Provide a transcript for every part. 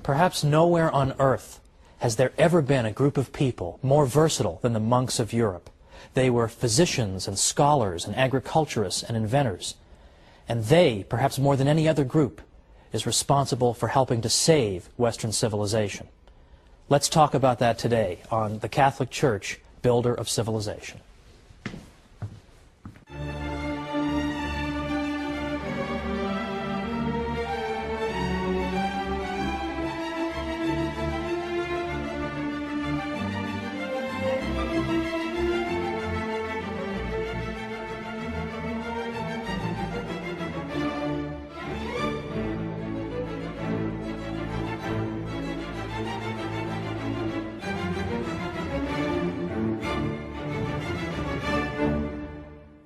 Perhaps nowhere on earth has there ever been a group of people more versatile than the monks of Europe. They were physicians and scholars and agriculturists and inventors. And they, perhaps more than any other group, is responsible for helping to save Western civilization. Let's talk about that today on the Catholic Church, Builder of Civilization.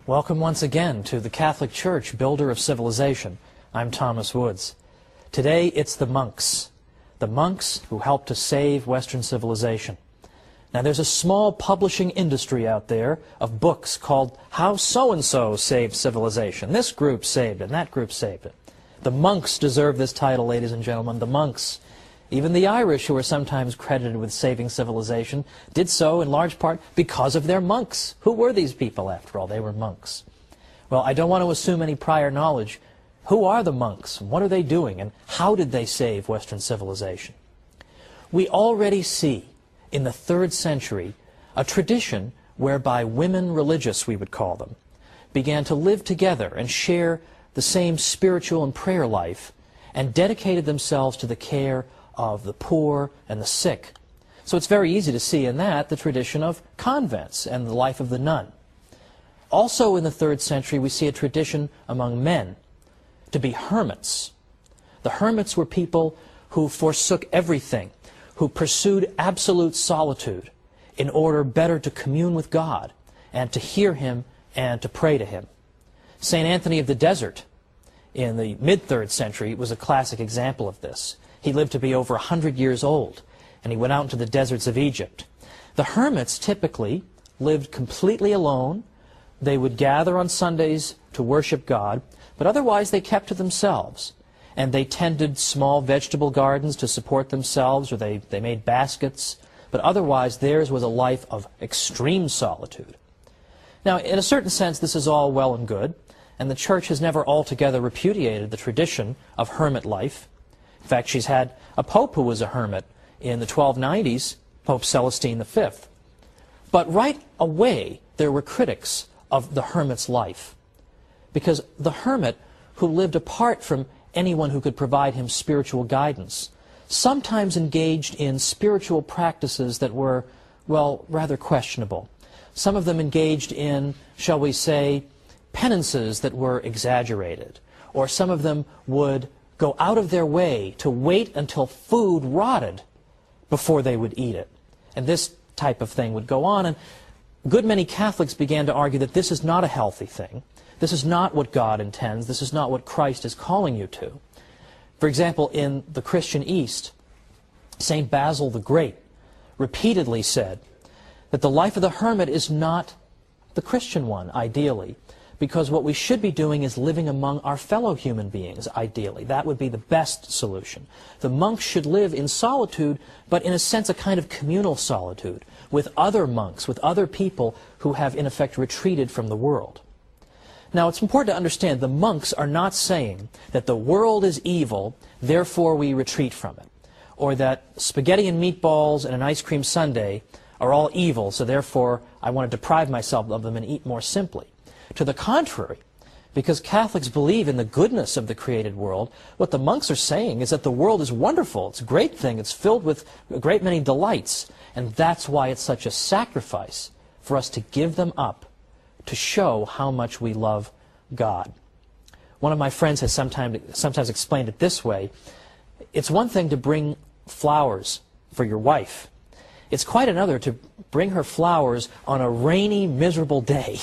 Welcome once again to the Catholic Church, Builder of Civilization. I'm Thomas Woods. Today it's the monks who helped to save Western civilization. Now there's a small publishing industry out there of books called How So-and-so Saved Civilization. This group saved it, and that group saved it. The monks deserve this title, ladies and gentlemen, the monks. Even the Irish, who are sometimes credited with saving civilization, did so in large part because of their monks. Who were these people, after all? They were monks. Well, I don't want to assume any prior knowledge. Who are the monks? What are they doing? And how did they save Western civilization? We already see in the 3rd century a tradition whereby women religious, we would call them, began to live together and share the same spiritual and prayer life and dedicated themselves to the care of the poor and the sick. So it's very easy to see in that the tradition of convents and the life of the nun. Also in the 3rd century we see a tradition among men to be hermits. The hermits were people who forsook everything, who pursued absolute solitude in order better to commune with God and to hear Him and to pray to Him. St. Anthony of the Desert in the mid-3rd century was a classic example of this. He lived to be over 100 years old, and he went out into the deserts of Egypt. The hermits typically lived completely alone. They would gather on Sundays to worship God, but otherwise they kept to themselves. And they tended small vegetable gardens to support themselves, or they made baskets, but otherwise theirs was a life of extreme solitude. Now, in a certain sense, this is all well and good, and the Church has never altogether repudiated the tradition of hermit life. In fact, she's had a pope who was a hermit in the 1290s, Pope Celestine V. But right away, there were critics of the hermit's life, because the hermit, who lived apart from anyone who could provide him spiritual guidance, sometimes engaged in spiritual practices that were, well, rather questionable. Some of them engaged in, shall we say, penances that were exaggerated, or some of them would go out of their way to wait until food rotted before they would eat it. And this type of thing would go on, and a good many Catholics began to argue that this is not a healthy thing. This is not what God intends. This is not what Christ is calling you to. For example, in the Christian East, St. Basil the Great repeatedly said that the life of the hermit is not the Christian one, ideally, because what we should be doing is living among our fellow human beings, ideally. That would be the best solution. The monks should live in solitude, but in a sense a kind of communal solitude, with other monks, with other people who have in effect retreated from the world. Now it's important to understand the monks are not saying that the world is evil, therefore we retreat from it, or that spaghetti and meatballs and an ice cream sundae are all evil, so therefore I want to deprive myself of them and eat more simply. To the contrary, because Catholics believe in the goodness of the created world, what the monks are saying is that the world is wonderful, it's a great thing, it's filled with a great many delights, and that's why it's such a sacrifice for us to give them up to show how much we love God. One of my friends has sometimes explained it this way: it's one thing to bring flowers for your wife. It's quite another to bring her flowers on a rainy, miserable day,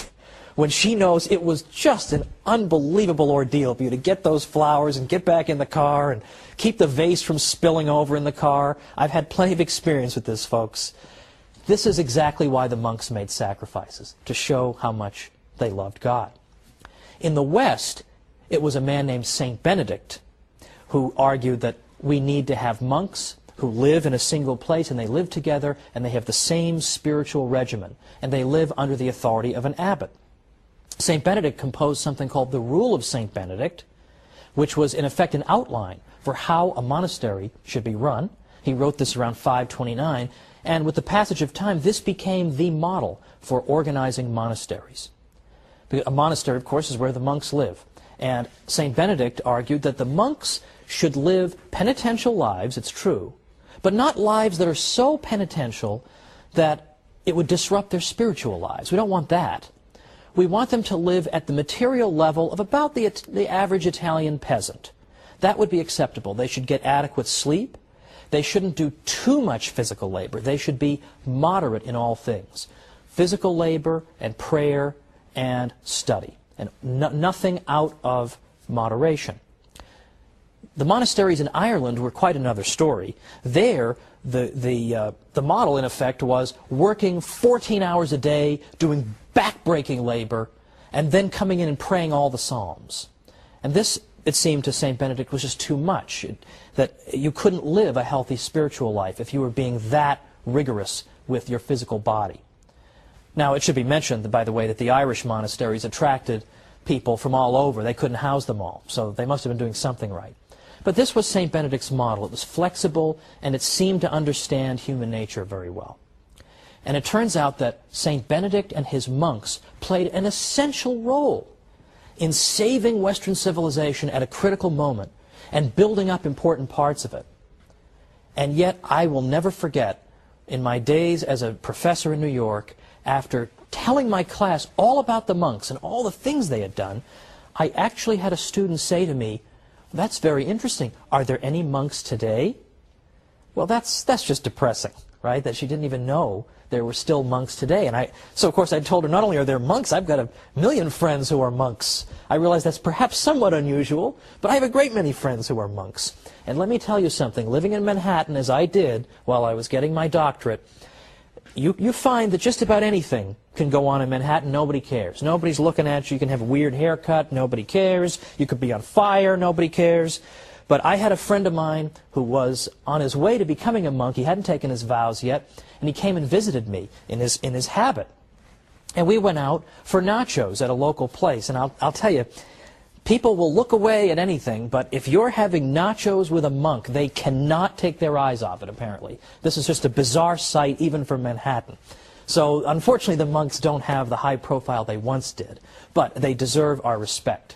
when she knows it was just an unbelievable ordeal for you to get those flowers and get back in the car and keep the vase from spilling over in the car. I've had plenty of experience with this, folks. This is exactly why the monks made sacrifices, to show how much they loved God. In the West, it was a man named Saint Benedict who argued that we need to have monks who live in a single place, and they live together, and they have the same spiritual regimen, and they live under the authority of an abbot. St. Benedict composed something called the Rule of St. Benedict, which was in effect an outline for how a monastery should be run. He wrote this around 529, and with the passage of time, this became the model for organizing monasteries. A monastery, of course, is where the monks live. And St. Benedict argued that the monks should live penitential lives, it's true, but not lives that are so penitential that it would disrupt their spiritual lives. We don't want that. We want them to live at the material level of about the average Italian peasant. That would be acceptable. They should get adequate sleep. They shouldn't do too much physical labor. They should be moderate in all things. Physical labor and prayer and study, and nothing out of moderation. The monasteries in Ireland were quite another story. There, the model, in effect, was working 14 hours a day, doing back-breaking labor, and then coming in and praying all the psalms. And this, it seemed to St. Benedict, was just too much, that you couldn't live a healthy spiritual life if you were being that rigorous with your physical body. Now, it should be mentioned, by the way, that the Irish monasteries attracted people from all over. They couldn't house them all, so they must have been doing something right. But this was St. Benedict's model. It was flexible, and it seemed to understand human nature very well. And it turns out that St. Benedict and his monks played an essential role in saving Western civilization at a critical moment and building up important parts of it. And yet, I will never forget, in my days as a professor in New York, after telling my class all about the monks and all the things they had done, I actually had a student say to me, "That's very interesting. Are there any monks today?" Well, that's just depressing, right? That she didn't even know there were still monks today. And so of course I told her, not only are there monks, I've got 1,000,000 friends who are monks. I realize that's perhaps somewhat unusual, but I have a great many friends who are monks. And let me tell you something, living in Manhattan as I did while I was getting my doctorate, you find that just about anything can go on in Manhattan. Nobody cares. Nobody's looking at you. You can have a weird haircut. Nobody cares. You could be on fire. Nobody cares. But I had a friend of mine who was on his way to becoming a monk. He hadn't taken his vows yet, and he came and visited me in his habit. And we went out for nachos at a local place. And I'll tell you, people will look away at anything, but if you're having nachos with a monk, they cannot take their eyes off it, apparently. This is just a bizarre sight, even for Manhattan. So, unfortunately, the monks don't have the high profile they once did, but they deserve our respect.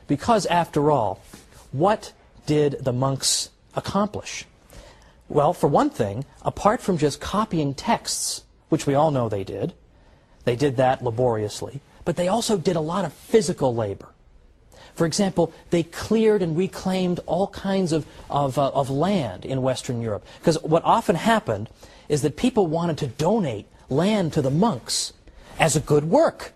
Because, after all, what did the monks accomplish? Well, for one thing, apart from just copying texts, which we all know they did that laboriously, but they also did a lot of physical labor. For example, they cleared and reclaimed all kinds of land in Western Europe. Because what often happened is that people wanted to donate land to the monks as a good work.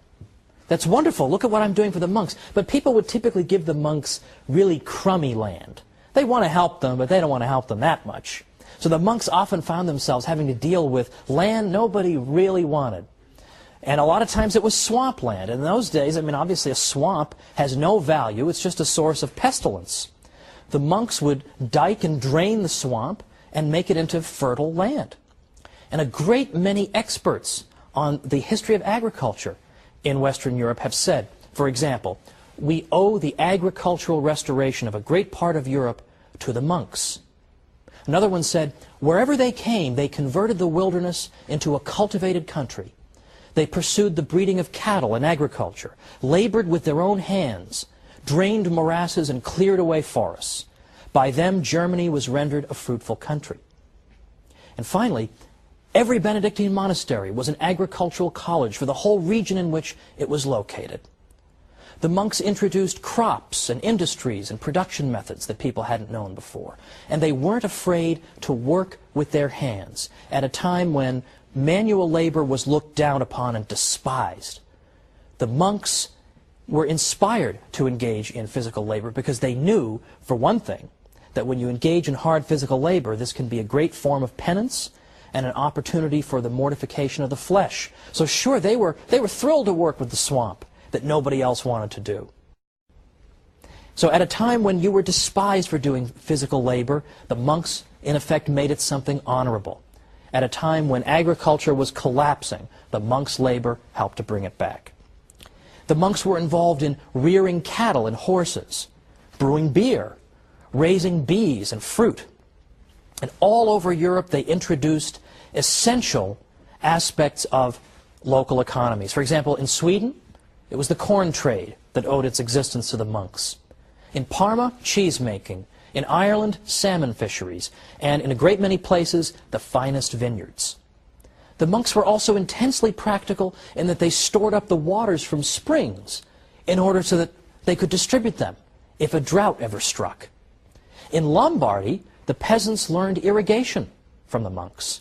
That's wonderful. Look at what I'm doing for the monks. But people would typically give the monks really crummy land. They want to help them, but they don't want to help them that much. So the monks often found themselves having to deal with land nobody really wanted. And a lot of times it was swampland. In those days, I mean, obviously a swamp has no value. It's just a source of pestilence. The monks would dike and drain the swamp and make it into fertile land. And a great many experts on the history of agriculture in Western Europe have said, for example, we owe the agricultural restoration of a great part of Europe to the monks. Another one said, wherever they came, they converted the wilderness into a cultivated country. They pursued the breeding of cattle and agriculture, labored with their own hands, drained morasses and cleared away forests. By them, Germany was rendered a fruitful country. And finally, every Benedictine monastery was an agricultural college for the whole region in which it was located. The monks introduced crops and industries and production methods that people hadn't known before. And they weren't afraid to work with their hands at a time when manual labor was looked down upon and despised. The monks were inspired to engage in physical labor because they knew, for one thing, that when you engage in hard physical labor, this can be a great form of penance and an opportunity for the mortification of the flesh. So sure, they were thrilled to work with the swamp that nobody else wanted to do. So at a time when you were despised for doing physical labor, the monks in effect made it something honorable. At a time when agriculture was collapsing, the monks' labor helped to bring it back. The monks were involved in rearing cattle and horses, brewing beer, raising bees and fruit. And all over Europe they introduced essential aspects of local economies. For example, in Sweden, it was the corn trade that owed its existence to the monks. In Parma, cheese making. In Ireland, salmon fisheries. And in a great many places, the finest vineyards. The monks were also intensely practical in that they stored up the waters from springs in order so that they could distribute them if a drought ever struck. In Lombardy, the peasants learned irrigation from the monks.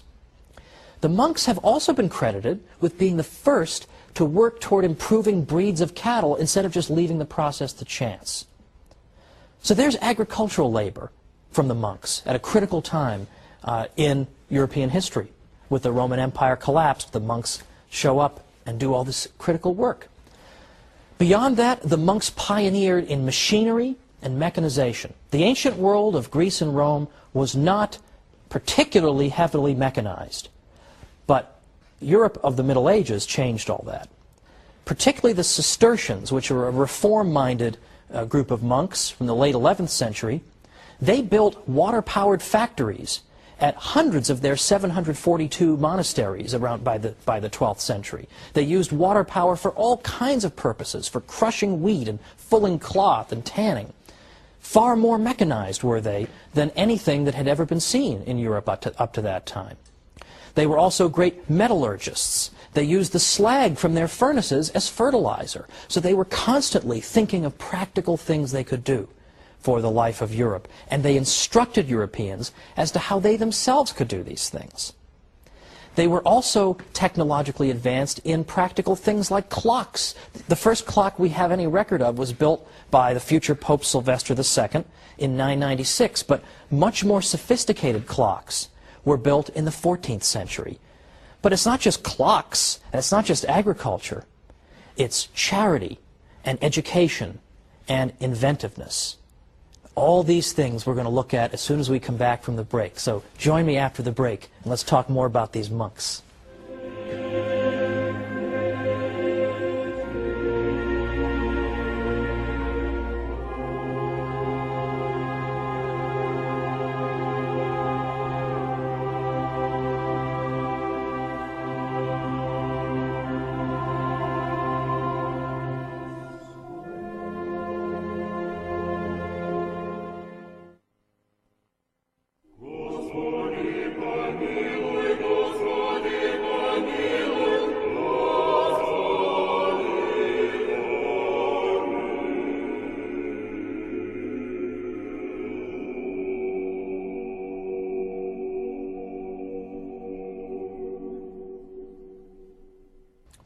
The monks have also been credited with being the first to work toward improving breeds of cattle instead of just leaving the process to chance. So there's agricultural labor from the monks at a critical time in European history. With the Roman Empire collapsed, the monks show up and do all this critical work. Beyond that, the monks pioneered in machinery and mechanization. The ancient world of Greece and Rome was not particularly heavily mechanized, but Europe of the Middle Ages changed all that. Particularly the Cistercians, which are a reform-minded group of monks from the late 11th century, they built water-powered factories at hundreds of their 742 monasteries around by the 12th century. They used water power for all kinds of purposes, for crushing wheat and fulling cloth and tanning. Far more mechanized were they than anything that had ever been seen in Europe up to that time. They were also great metallurgists. They used the slag from their furnaces as fertilizer. So they were constantly thinking of practical things they could do for the life of Europe. And they instructed Europeans as to how they themselves could do these things. They were also technologically advanced in practical things like clocks. The first clock we have any record of was built by the future Pope Sylvester II in 996, but much more sophisticated clocks were built in the 14th century. But it's not just clocks, and it's not just agriculture. It's charity and education and inventiveness. All these things we're going to look at as soon as we come back from the break. So join me after the break, and let's talk more about these monks.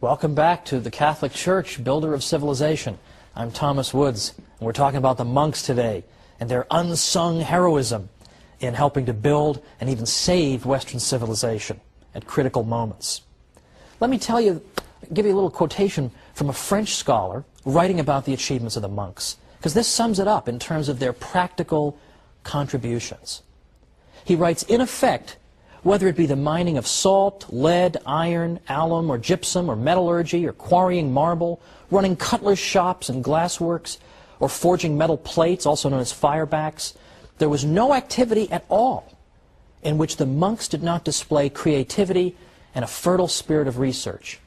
Welcome back to the Catholic Church, builder of civilization. I'm Thomas Woods, and we're talking about the monks today and their unsung heroism in helping to build and even save Western civilization at critical moments. Let me give you a little quotation from a French scholar writing about the achievements of the monks, because this sums it up in terms of their practical contributions. He writes, in effect, whether it be the mining of salt, lead, iron, alum, or gypsum, or metallurgy, or quarrying marble, running cutler's shops and glassworks, or forging metal plates, also known as firebacks, there was no activity at all in which the monks did not display creativity and a fertile spirit of research.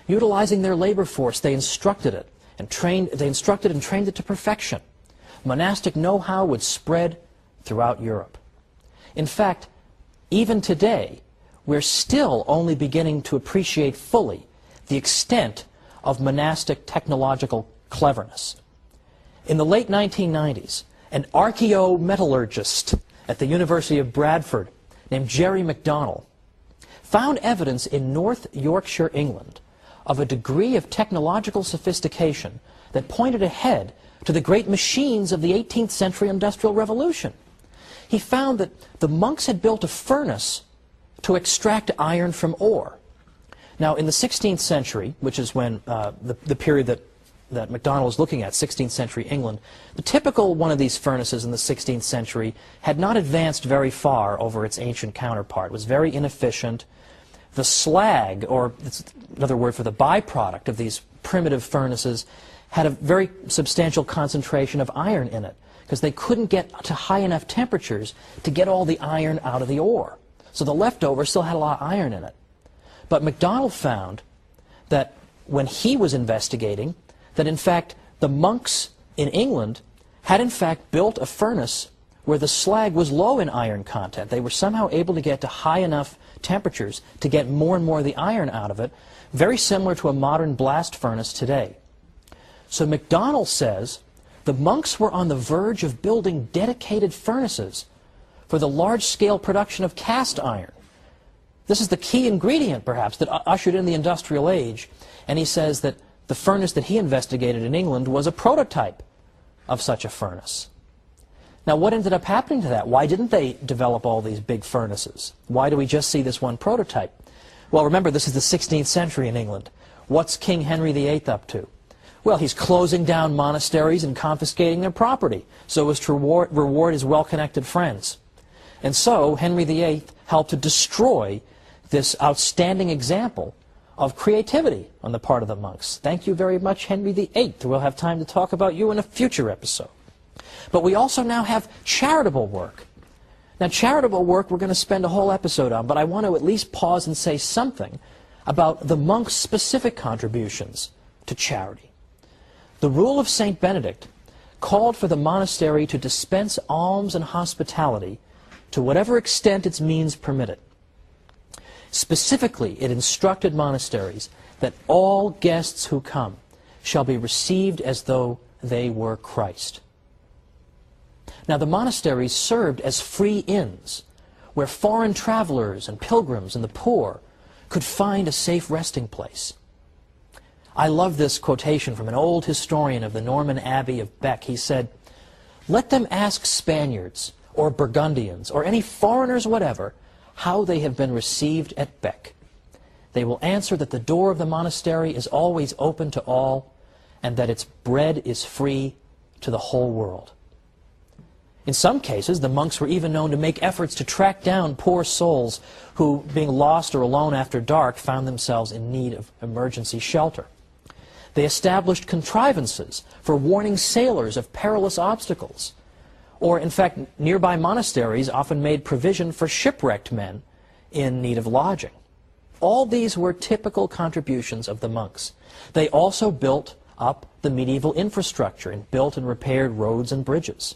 Utilizing their labor force, they instructed it and trained it to perfection. Monastic know-how would spread throughout Europe. In fact, even today, we're still only beginning to appreciate fully the extent of monastic technological cleverness. In the late 1990s, an archaeometallurgist at the University of Bradford named Jerry MacDonald found evidence in North Yorkshire, England, of a degree of technological sophistication that pointed ahead to the great machines of the 18th century Industrial Revolution. He found that the monks had built a furnace to extract iron from ore. Now, in the 16th century, which is when the period that that MacDonald is looking at, 16th century England, the typical one of these furnaces in the 16th century had not advanced very far over its ancient counterpart. It was very inefficient. The slag, or it's another word for the byproduct of these primitive furnaces, had a very substantial concentration of iron in it, because they couldn't get to high enough temperatures to get all the iron out of the ore. So the leftover still had a lot of iron in it. But MacDonald found that when he was investigating, that in fact the monks in England had in fact built a furnace where the slag was low in iron content. They were somehow able to get to high enough temperatures to get more and more of the iron out of it, very similar to a modern blast furnace today. So MacDonald says the monks were on the verge of building dedicated furnaces for the large-scale production of cast iron. This is the key ingredient, perhaps, that ushered in the industrial age. And he says that the furnace that he investigated in England was a prototype of such a furnace. Now, what ended up happening to that? Why didn't they develop all these big furnaces? Why do we just see this one prototype? Well, remember, this is the 16th century in England. What's King Henry VIII up to? Well, he's closing down monasteries and confiscating their property so as to reward his well-connected friends. And so Henry VIII helped to destroy this outstanding example of creativity on the part of the monks. Thank you very much, Henry VIII. We'll have time to talk about you in a future episode. But we also now have charitable work. Now, charitable work we're going to spend a whole episode on, but I want to at least pause and say something about the monks' specific contributions to charity. The rule of St. Benedict called for the monastery to dispense alms and hospitality to whatever extent its means permitted. Specifically, it instructed monasteries that all guests who come shall be received as though they were Christ. Now, the monasteries served as free inns where foreign travelers and pilgrims and the poor could find a safe resting place. I love this quotation from an old historian of the Norman Abbey of Bec. He said, "Let them ask Spaniards or Burgundians or any foreigners whatever how they have been received at Bec. They will answer that the door of the monastery is always open to all and that its bread is free to the whole world." In some cases, the monks were even known to make efforts to track down poor souls who, being lost or alone after dark, found themselves in need of emergency shelter. They established contrivances for warning sailors of perilous obstacles. Or, in fact, nearby monasteries often made provision for shipwrecked men in need of lodging. All these were typical contributions of the monks. They also built up the medieval infrastructure and built and repaired roads and bridges.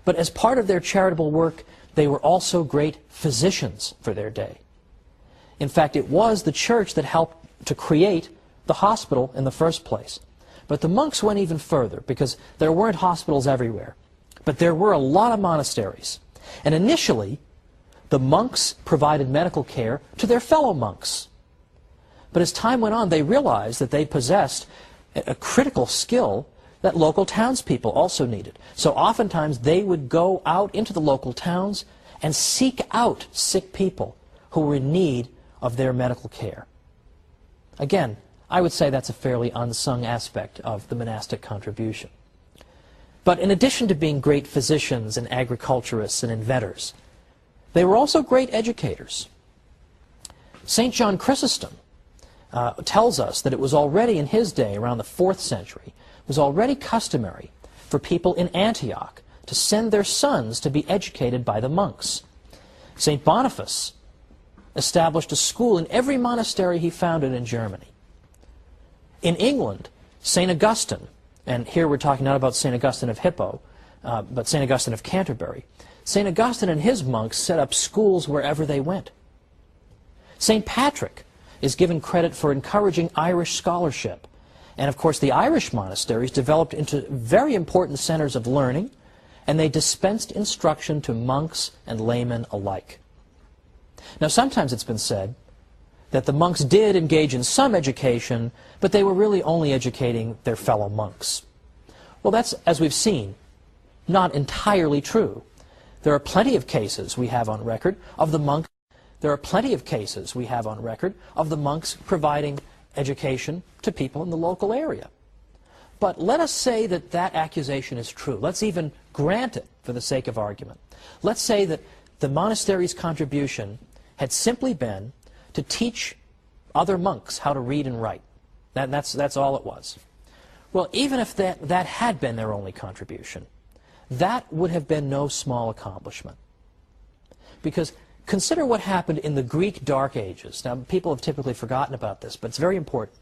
But as part of their charitable work, they were also great physicians for their day. In fact, it was the church that helped to create the hospital in the first place. But the monks went even further, because there weren't hospitals everywhere. But there were a lot of monasteries. And initially, the monks provided medical care to their fellow monks. But as time went on, they realized that they possessed a critical skill that local townspeople also needed. So oftentimes they would go out into the local towns and seek out sick people who were in need of their medical care. Again, I would say that's a fairly unsung aspect of the monastic contribution. But in addition to being great physicians and agriculturists and inventors, they were also great educators. St. John Chrysostom tells us that it was already in his day, around the 4th century, was already customary for people in Antioch to send their sons to be educated by the monks. St. Boniface established a school in every monastery he founded in Germany. In England, St. Augustine, and here we're talking not about St. Augustine of Hippo, but St. Augustine of Canterbury, St. Augustine and his monks set up schools wherever they went. St. Patrick is given credit for encouraging Irish scholarship. And of course, the Irish monasteries developed into very important centers of learning, and they dispensed instruction to monks and laymen alike. Now, sometimes it's been said that the monks did engage in some education, but they were really only educating their fellow monks. Well, that's, as we've seen, not entirely true. There are plenty of cases we have on record of the monks. There are plenty of cases we have on record of the monks providing education to people in the local area. But let us say that that accusation is true. Let's even grant it for the sake of argument. Let's say that the monastery's contribution had simply been to teach other monks how to read and write. That's all it was. Well, even if that had been their only contribution, that would have been no small accomplishment. Because consider what happened in the Greek Dark Ages. Now, people have typically forgotten about this, but it's very important.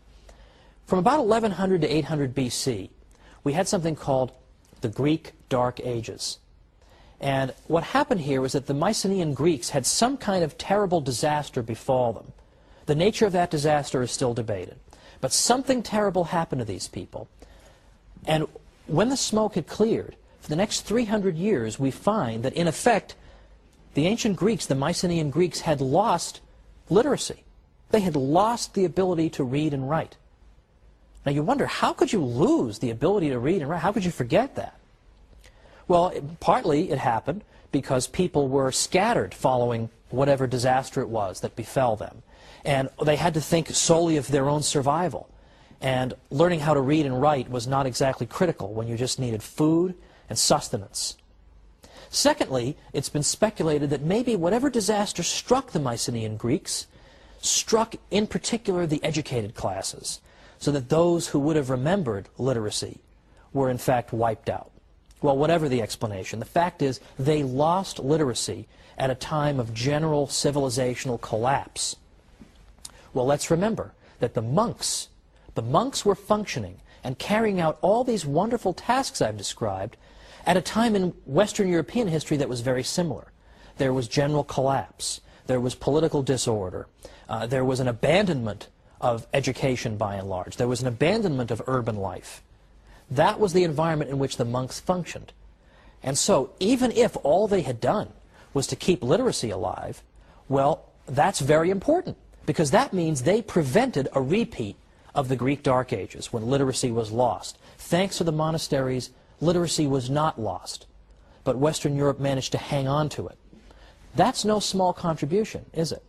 From about 1100 to 800 BC, we had something called the Greek Dark Ages. And what happened here was that the Mycenaean Greeks had some kind of terrible disaster befall them. The nature of that disaster is still debated. But something terrible happened to these people. And when the smoke had cleared, for the next 300 years, we find that, in effect, the ancient Greeks, the Mycenaean Greeks, had lost literacy. They had lost the ability to read and write. Now you wonder, how could you lose the ability to read and write? How could you forget that? Well, partly it happened because people were scattered following whatever disaster it was that befell them. And they had to think solely of their own survival. And learning how to read and write was not exactly critical when you just needed food and sustenance. Secondly, it's been speculated that maybe whatever disaster struck the Mycenaean Greeks struck in particular the educated classes, so that those who would have remembered literacy were in fact wiped out. Well, whatever the explanation, the fact is they lost literacy at a time of general civilizational collapse. Well, let's remember that the monks were functioning and carrying out all these wonderful tasks I've described at a time in Western European history that was very similar. There was general collapse. There was political disorder. There was an abandonment of education by and large. There was an abandonment of urban life. That was the environment in which the monks functioned. And so, even if all they had done was to keep literacy alive, well, that's very important, because that means they prevented a repeat of the Greek Dark Ages, when literacy was lost. Thanks to the monasteries, literacy was not lost, but Western Europe managed to hang on to it. That's no small contribution, is it?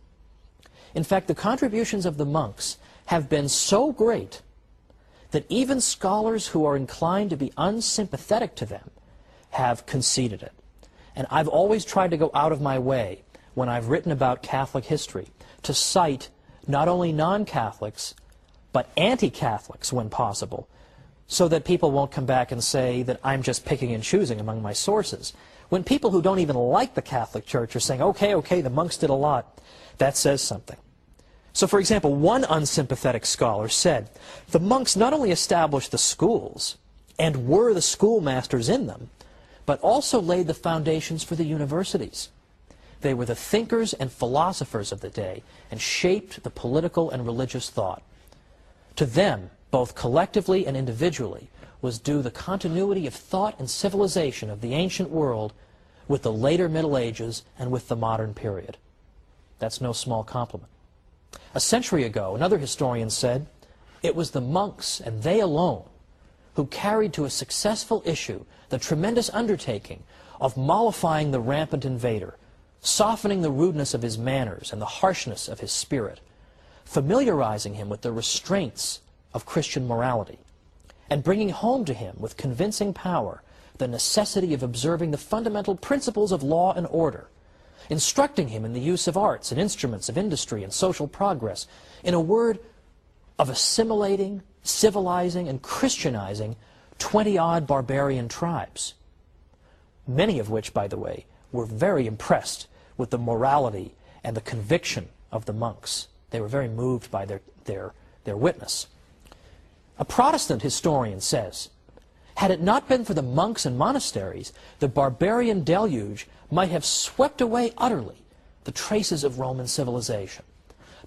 In fact, the contributions of the monks have been so great that even scholars who are inclined to be unsympathetic to them have conceded it. And I've always tried to go out of my way, when I've written about Catholic history, to cite not only non-Catholics, but anti-Catholics when possible, so that people won't come back and say that I'm just picking and choosing among my sources. When people who don't even like the Catholic Church are saying, okay, the monks did a lot, that says something. So, for example, one unsympathetic scholar said, the monks not only established the schools, and were the schoolmasters in them, but also laid the foundations for the universities. They were the thinkers and philosophers of the day, and shaped the political and religious thought. To them, both collectively and individually, was due the continuity of thought and civilization of the ancient world with the later Middle Ages and with the modern period. That's no small compliment. A century ago, another historian said, it was the monks, and they alone, who carried to a successful issue the tremendous undertaking of mollifying the rampant invader, softening the rudeness of his manners and the harshness of his spirit, familiarizing him with the restraints of Christian morality, and bringing home to him with convincing power the necessity of observing the fundamental principles of law and order, instructing him in the use of arts and instruments of industry and social progress, in a word, of assimilating, civilizing, and Christianizing 20-odd barbarian tribes, many of which, by the way, were very impressed with the morality and the conviction of the monks. They were very moved by their witness. A Protestant historian says, had it not been for the monks and monasteries, the barbarian deluge might have swept away utterly the traces of Roman civilization.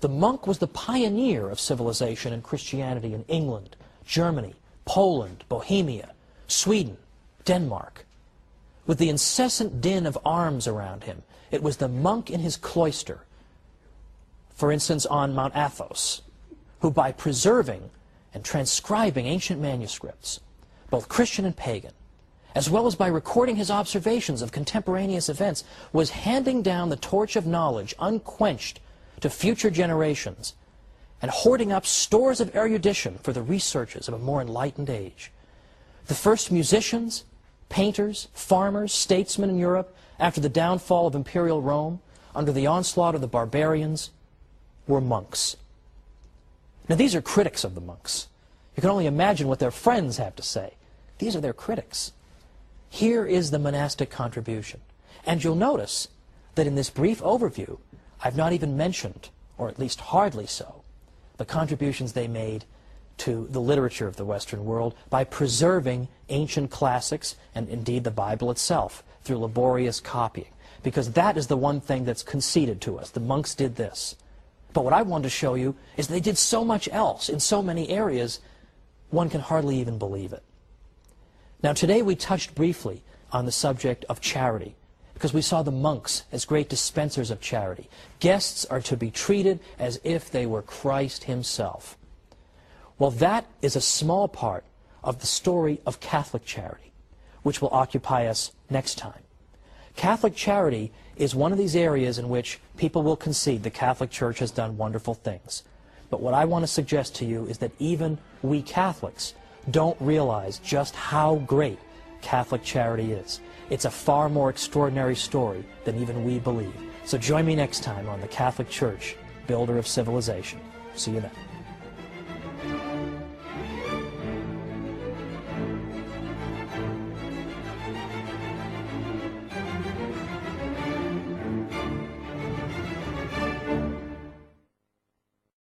The monk was the pioneer of civilization and Christianity in England, Germany, Poland, Bohemia, Sweden, Denmark. With the incessant din of arms around him, it was the monk in his cloister, for instance on Mount Athos, who by preserving and transcribing ancient manuscripts, both Christian and pagan, as well as by recording his observations of contemporaneous events, was handing down the torch of knowledge unquenched to future generations, and hoarding up stores of erudition for the researches of a more enlightened age. The first musicians, painters, farmers, statesmen in Europe, after the downfall of imperial Rome, under the onslaught of the barbarians, were monks. Now these are critics of the monks. You can only imagine what their friends have to say. These are their critics. Here is the monastic contribution. And you'll notice that in this brief overview, I've not even mentioned, or at least hardly so, the contributions they made to the literature of the Western world by preserving ancient classics and indeed the Bible itself through laborious copying. Because that is the one thing that's conceded to us. The monks did this. But what I wanted to show you is they did so much else in so many areas, one can hardly even believe it. Now today we touched briefly on the subject of charity, because we saw the monks as great dispensers of charity. Guests are to be treated as if they were Christ himself. Well, that is a small part of the story of Catholic charity, which will occupy us next time. Catholic charity is one of these areas in which people will concede the Catholic Church has done wonderful things. But what I want to suggest to you is that even we Catholics don't realize just how great Catholic charity is. It's a far more extraordinary story than even we believe. So join me next time on the Catholic Church, Builder of Civilization. See you then.